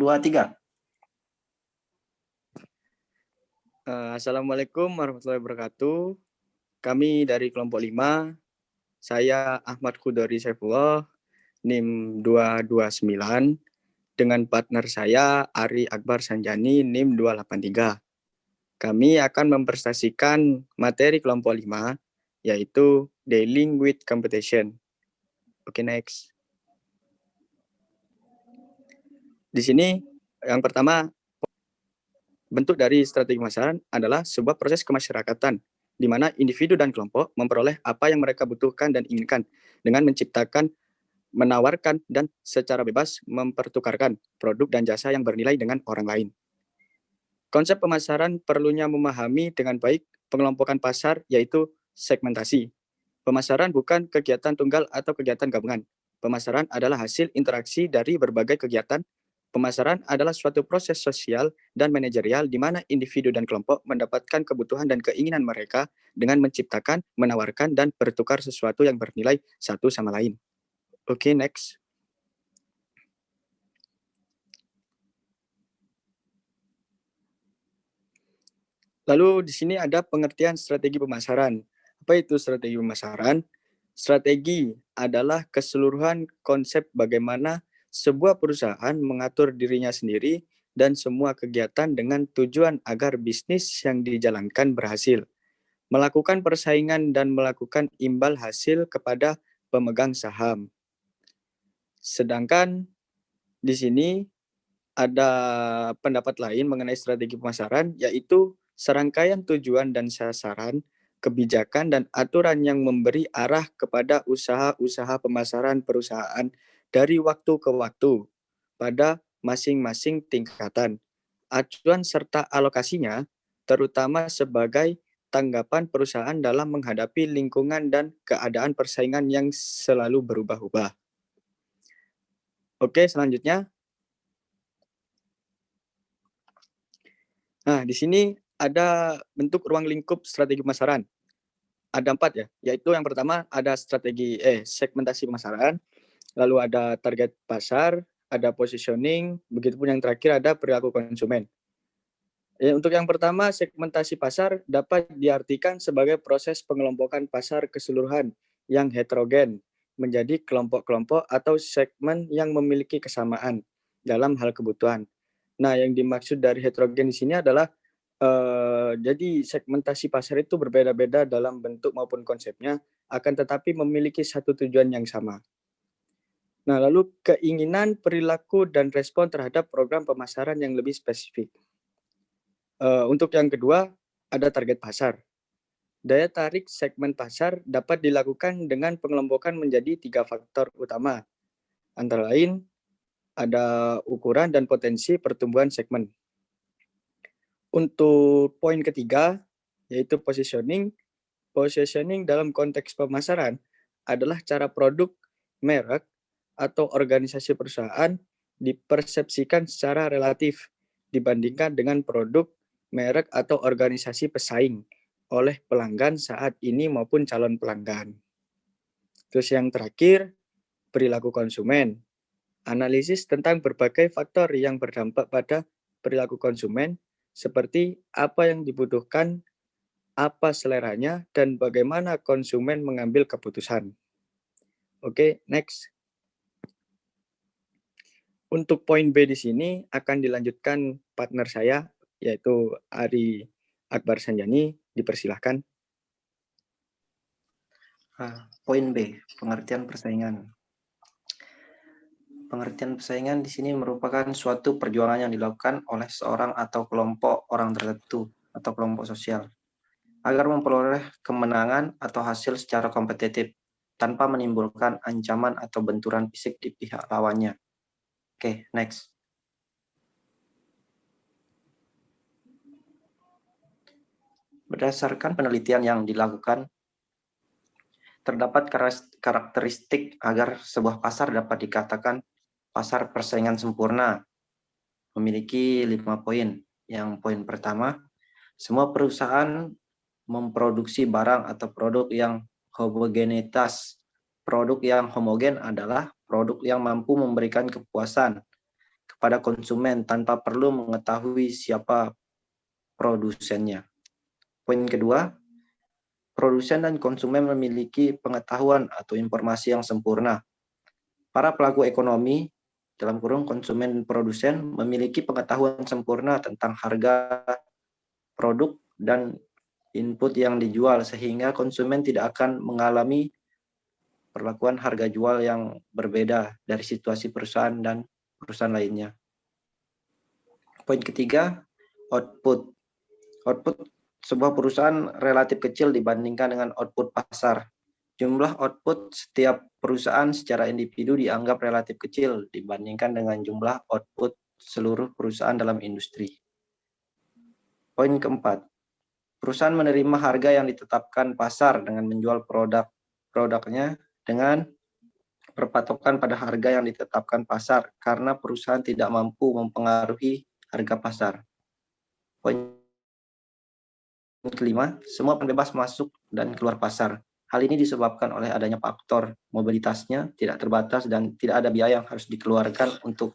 2, 3. Assalamualaikum warahmatullahi wabarakatuh. Kami dari kelompok 5, saya Ahmad Khudori Saifullah, NIM 229, dengan partner saya Ari Akbar Sanjani, NIM 283. Kami akan mempresentasikan materi kelompok 5, yaitu Dealing with Competition. Oke, next. Di sini yang pertama, bentuk dari strategi pemasaran adalah sebuah proses kemasyarakatan di mana individu dan kelompok memperoleh apa yang mereka butuhkan dan inginkan dengan menciptakan, menawarkan, dan secara bebas mempertukarkan produk dan jasa yang bernilai dengan orang lain. Konsep pemasaran perlunya memahami dengan baik pengelompokan pasar, yaitu segmentasi. Pemasaran bukan kegiatan tunggal atau kegiatan gabungan. Pemasaran adalah hasil interaksi dari berbagai kegiatan. Pemasaran adalah suatu proses sosial dan manajerial di mana individu dan kelompok mendapatkan kebutuhan dan keinginan mereka dengan menciptakan, menawarkan, dan bertukar sesuatu yang bernilai satu sama lain. Oke, next. Lalu di sini ada pengertian strategi pemasaran. Apa itu strategi pemasaran? Strategi adalah keseluruhan konsep bagaimana sebuah perusahaan mengatur dirinya sendiri dan semua kegiatan dengan tujuan agar bisnis yang dijalankan berhasil, melakukan persaingan dan melakukan imbal hasil kepada pemegang saham. Sedangkan di sini ada pendapat lain mengenai strategi pemasaran, yaitu serangkaian tujuan dan sasaran, kebijakan dan aturan yang memberi arah kepada usaha-usaha pemasaran perusahaan dari waktu ke waktu pada masing-masing tingkatan. Acuan serta alokasinya terutama sebagai tanggapan perusahaan dalam menghadapi lingkungan dan keadaan persaingan yang selalu berubah-ubah. Oke, selanjutnya. Nah, di sini ada bentuk ruang lingkup strategi pemasaran. Ada 4 ya, yaitu yang pertama ada segmentasi pemasaran, lalu ada target pasar, ada positioning, begitupun yang terakhir ada perilaku konsumen. Untuk yang pertama, segmentasi pasar dapat diartikan sebagai proses pengelompokan pasar keseluruhan yang heterogen menjadi kelompok-kelompok atau segmen yang memiliki kesamaan dalam hal kebutuhan. Nah, yang dimaksud dari heterogen di sini adalah jadi segmentasi pasar itu berbeda-beda dalam bentuk maupun konsepnya, akan tetapi memiliki satu tujuan yang sama. Nah, lalu keinginan, perilaku, dan respon terhadap program pemasaran yang lebih spesifik. Untuk yang kedua, ada target pasar. Daya tarik segmen pasar dapat dilakukan dengan pengelompokan menjadi 3 faktor utama. Antara lain, ada ukuran dan potensi pertumbuhan segmen. Untuk poin ketiga, yaitu positioning. Positioning dalam konteks pemasaran adalah cara produk, merek, atau organisasi perusahaan dipersepsikan secara relatif dibandingkan dengan produk, merek, atau organisasi pesaing oleh pelanggan saat ini maupun calon pelanggan. Terus yang terakhir, perilaku konsumen. Analisis tentang berbagai faktor yang berdampak pada perilaku konsumen seperti apa yang dibutuhkan, apa seleranya, dan bagaimana konsumen mengambil keputusan. Oke, next. Untuk poin B di sini akan dilanjutkan partner saya, yaitu Ari Akbar Sanjani. Dipersilahkan. Poin B, pengertian persaingan. Pengertian persaingan di sini merupakan suatu perjuangan yang dilakukan oleh seorang atau kelompok orang tertentu atau kelompok sosial agar memperoleh kemenangan atau hasil secara kompetitif tanpa menimbulkan ancaman atau benturan fisik di pihak lawannya. Oke, next. Berdasarkan penelitian yang dilakukan, terdapat karakteristik agar sebuah pasar dapat dikatakan pasar persaingan sempurna. Memiliki 5 poin. Yang poin pertama, semua perusahaan memproduksi barang atau produk yang homogenitas. Produk yang homogen adalah produk yang mampu memberikan kepuasan, kepada konsumen tanpa perlu mengetahui siapa produsennya. Poin kedua, produsen dan konsumen memiliki pengetahuan atau informasi yang sempurna. Para pelaku ekonomi, dalam kurung konsumen dan produsen, memiliki pengetahuan sempurna tentang harga produk dan input yang dijual, sehingga konsumen tidak akan mengalami perlakuan harga jual yang berbeda dari situasi perusahaan dan perusahaan lainnya. Poin ketiga, output. Output sebuah perusahaan relatif kecil dibandingkan dengan output pasar. Jumlah output setiap perusahaan secara individu dianggap relatif kecil dibandingkan dengan jumlah output seluruh perusahaan dalam industri. Poin keempat, perusahaan menerima harga yang ditetapkan pasar dengan menjual produknya dengan berpatokan pada harga yang ditetapkan pasar karena perusahaan tidak mampu mempengaruhi harga pasar. Poin kelima, semua bebas masuk dan keluar pasar. Hal ini disebabkan oleh adanya faktor mobilitasnya tidak terbatas dan tidak ada biaya yang harus dikeluarkan untuk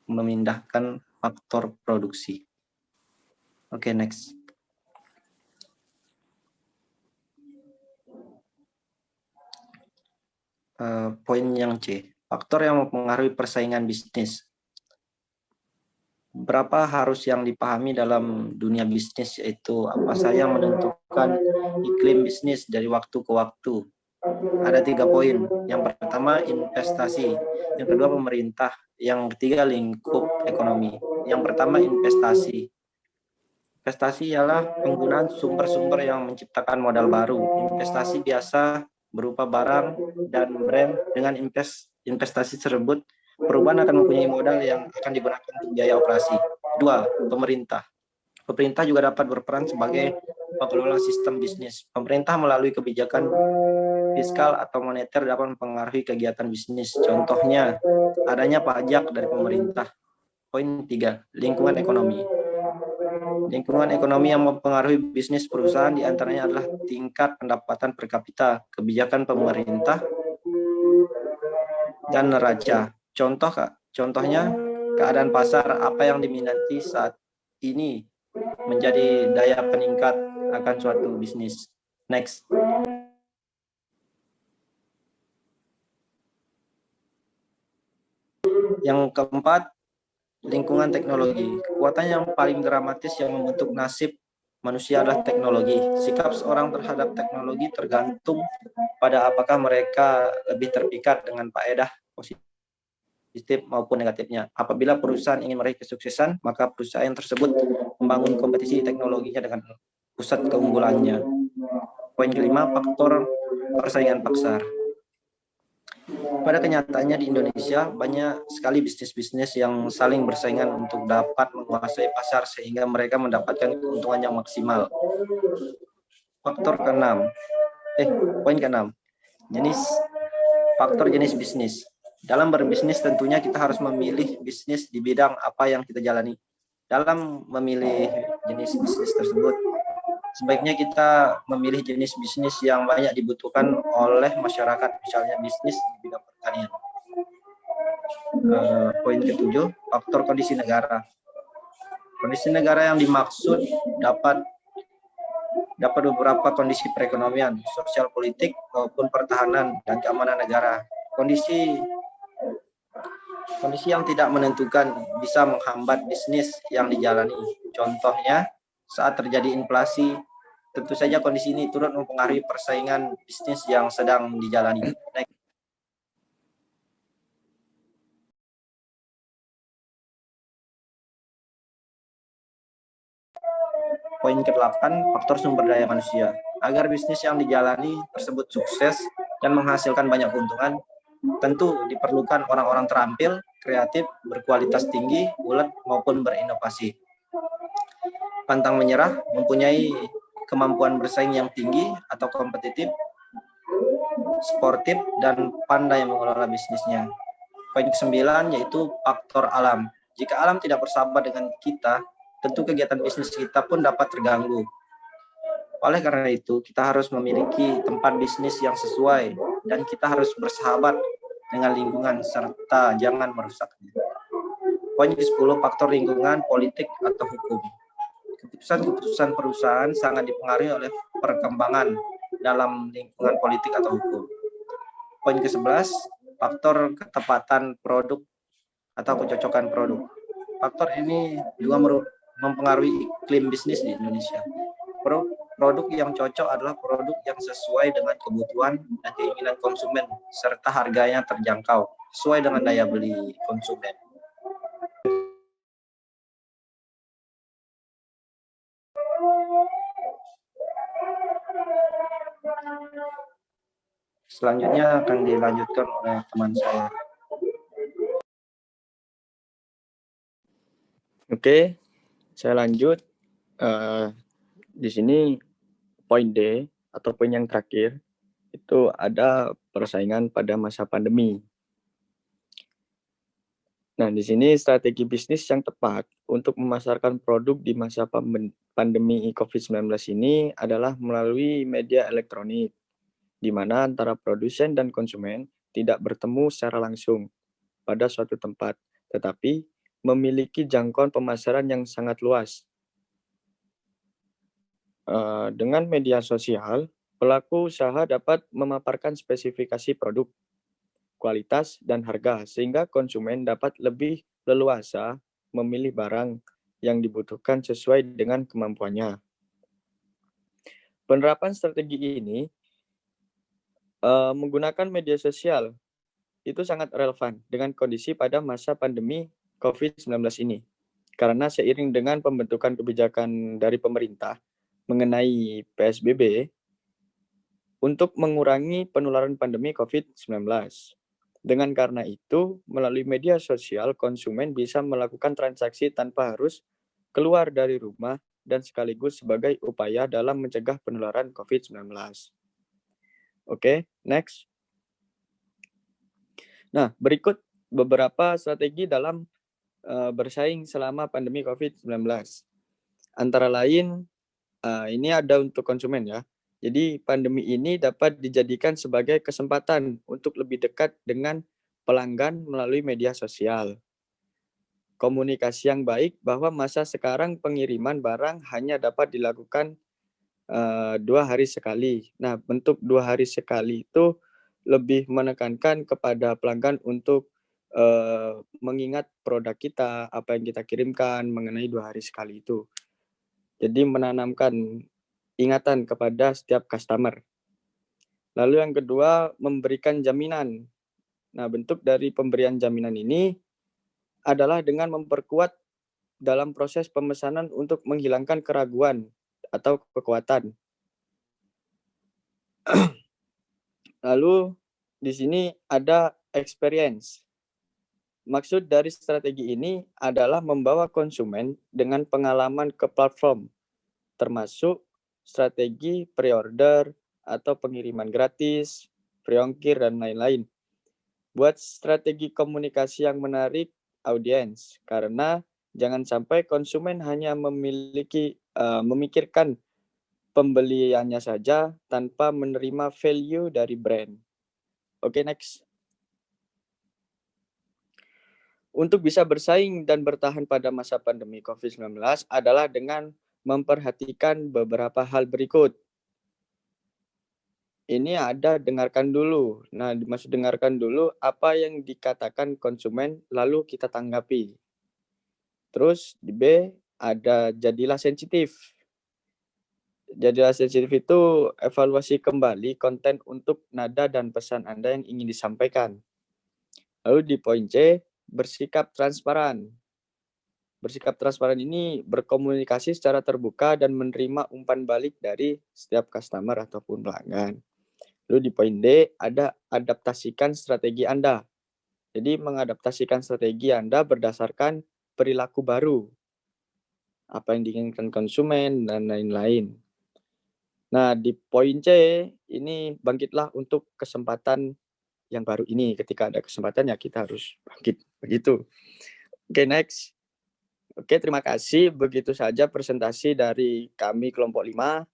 memindahkan faktor produksi. Oke, next. Poin yang C, faktor yang mempengaruhi persaingan bisnis. Berapa harus yang dipahami dalam dunia bisnis, yaitu apa saja yang menentukan iklim bisnis dari waktu ke waktu. Ada 3 poin. Yang pertama investasi, yang kedua pemerintah, yang ketiga lingkup ekonomi. Yang pertama investasi. Investasi ialah penggunaan sumber-sumber yang menciptakan modal baru. Investasi biasa berupa barang dan brand. Dengan investasi tersebut, perubahan akan mempunyai modal yang akan digunakan untuk biaya operasi. 2. Pemerintah. Pemerintah juga dapat berperan sebagai pengelola sistem bisnis. Pemerintah melalui kebijakan fiskal atau moneter dapat mempengaruhi kegiatan bisnis. Contohnya, adanya pajak dari pemerintah. Poin 3. Lingkungan ekonomi. Lingkungan ekonomi yang mempengaruhi bisnis perusahaan diantaranya adalah tingkat pendapatan per kapita, kebijakan pemerintah, dan neraca. Contohnya, keadaan pasar, apa yang diminati saat ini menjadi daya peningkat akan suatu bisnis. Next. Yang keempat, lingkungan teknologi. Kekuatan yang paling dramatis yang membentuk nasib manusia adalah teknologi. Sikap seorang terhadap teknologi tergantung pada apakah mereka lebih terpikat dengan faedah positif maupun negatifnya. Apabila perusahaan ingin meraih kesuksesan, maka perusahaan tersebut membangun kompetisi teknologinya dengan pusat keunggulannya. Poin kelima, faktor persaingan pasar. Pada kenyataannya di Indonesia banyak sekali bisnis-bisnis yang saling bersaingan untuk dapat menguasai pasar sehingga mereka mendapatkan keuntungan yang maksimal. Poin ke-6. Faktor jenis bisnis. Dalam berbisnis tentunya kita harus memilih bisnis di bidang apa yang kita jalani. Dalam memilih jenis bisnis tersebut, sebaiknya kita memilih jenis bisnis yang banyak dibutuhkan oleh masyarakat, misalnya bisnis di bidang pertanian. Poin ke-7, faktor kondisi negara. Kondisi negara yang dimaksud dapat beberapa kondisi perekonomian, sosial politik, maupun pertahanan dan keamanan negara. Kondisi yang tidak menentukan bisa menghambat bisnis yang dijalani. Contohnya, saat terjadi inflasi, tentu saja kondisi ini turut mempengaruhi persaingan bisnis yang sedang dijalani. Poin ke-8, faktor sumber daya manusia. Agar bisnis yang dijalani tersebut sukses dan menghasilkan banyak keuntungan, tentu diperlukan orang-orang terampil, kreatif, berkualitas tinggi, ulet, maupun berinovasi. Pantang menyerah, mempunyai kemampuan bersaing yang tinggi atau kompetitif, sportif, dan pandai mengelola bisnisnya. Poin ke-9 yaitu faktor alam. Jika alam tidak bersahabat dengan kita, tentu kegiatan bisnis kita pun dapat terganggu. Oleh karena itu, kita harus memiliki tempat bisnis yang sesuai dan kita harus bersahabat dengan lingkungan serta jangan merusaknya. Poin ke-10, faktor lingkungan, politik, atau hukum. Keputusan-keputusan perusahaan sangat dipengaruhi oleh perkembangan dalam lingkungan politik atau hukum. Poin ke-11, faktor ketepatan produk atau kecocokan produk. Faktor ini juga mempengaruhi iklim bisnis di Indonesia. Produk yang cocok adalah produk yang sesuai dengan kebutuhan dan keinginan konsumen, serta harganya terjangkau, sesuai dengan daya beli konsumen. Selanjutnya akan dilanjutkan oleh teman saya. Oke, saya lanjut. Di sini poin D atau poin yang terakhir itu ada persaingan pada masa pandemi. Nah, di sini strategi bisnis yang tepat untuk memasarkan produk di masa pandemi COVID-19 ini adalah melalui media elektronik, di mana antara produsen dan konsumen tidak bertemu secara langsung pada suatu tempat, tetapi memiliki jangkauan pemasaran yang sangat luas. Dengan media sosial, pelaku usaha dapat memaparkan spesifikasi produk, kualitas, dan harga, sehingga konsumen dapat lebih leluasa memilih barang yang dibutuhkan sesuai dengan kemampuannya. Penerapan strategi ini menggunakan media sosial itu sangat relevan dengan kondisi pada masa pandemi COVID-19 ini. Karena seiring dengan pembentukan kebijakan dari pemerintah mengenai PSBB untuk mengurangi penularan pandemi COVID-19. Dengan karena itu, melalui media sosial, konsumen bisa melakukan transaksi tanpa harus keluar dari rumah dan sekaligus sebagai upaya dalam mencegah penularan COVID-19. Oke, next. Nah, berikut beberapa strategi dalam bersaing selama pandemi COVID-19. Antara lain, ini ada untuk konsumen ya. Jadi pandemi ini dapat dijadikan sebagai kesempatan untuk lebih dekat dengan pelanggan melalui media sosial. Komunikasi yang baik bahwa masa sekarang pengiriman barang hanya dapat dilakukan 2 hari sekali. Nah, bentuk 2 hari sekali itu lebih menekankan kepada pelanggan untuk mengingat produk kita, apa yang kita kirimkan mengenai 2 hari sekali itu. Jadi menanamkan ingatan kepada setiap customer. Lalu yang kedua, memberikan jaminan. Nah, bentuk dari pemberian jaminan ini adalah dengan memperkuat dalam proses pemesanan untuk menghilangkan keraguan atau kekuatan. Lalu di sini ada experience. Maksud dari strategi ini adalah membawa konsumen dengan pengalaman ke platform, termasuk strategi pre-order atau pengiriman gratis, free ongkir, dan lain-lain. Buat strategi komunikasi yang menarik audiens, karena jangan sampai konsumen hanya memikirkan pembeliannya saja tanpa menerima value dari brand. Oke, next. Untuk bisa bersaing dan bertahan pada masa pandemi COVID-19 adalah dengan memperhatikan beberapa hal berikut. Ini ada dengarkan dulu. Nah, dimaksud dengarkan dulu apa yang dikatakan konsumen, lalu kita tanggapi. Terus di B ada jadilah sensitif. Jadilah sensitif itu evaluasi kembali konten untuk nada dan pesan Anda yang ingin disampaikan. Lalu di poin C, bersikap transparan. Bersikap transparan ini berkomunikasi secara terbuka dan menerima umpan balik dari setiap customer ataupun pelanggan. Lalu di poin D, ada adaptasikan strategi Anda. Jadi mengadaptasikan strategi Anda berdasarkan perilaku baru, apa yang diinginkan konsumen, dan lain-lain. Nah, di poin C, ini bangkitlah untuk kesempatan yang baru ini. Ketika ada kesempatan, ya kita harus bangkit. Begitu. Oke, next. Oke, terima kasih. Begitu saja presentasi dari kami kelompok 5.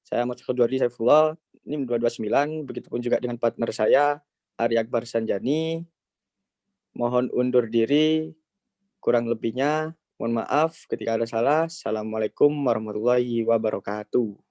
Saya Ahmad Khudwari Saifullah, NIM 229. Begitupun juga dengan partner saya, Ari Akbar Sanjani. Mohon undur diri. Kurang lebihnya mohon maaf ketika ada salah. Assalamualaikum warahmatullahi wabarakatuh.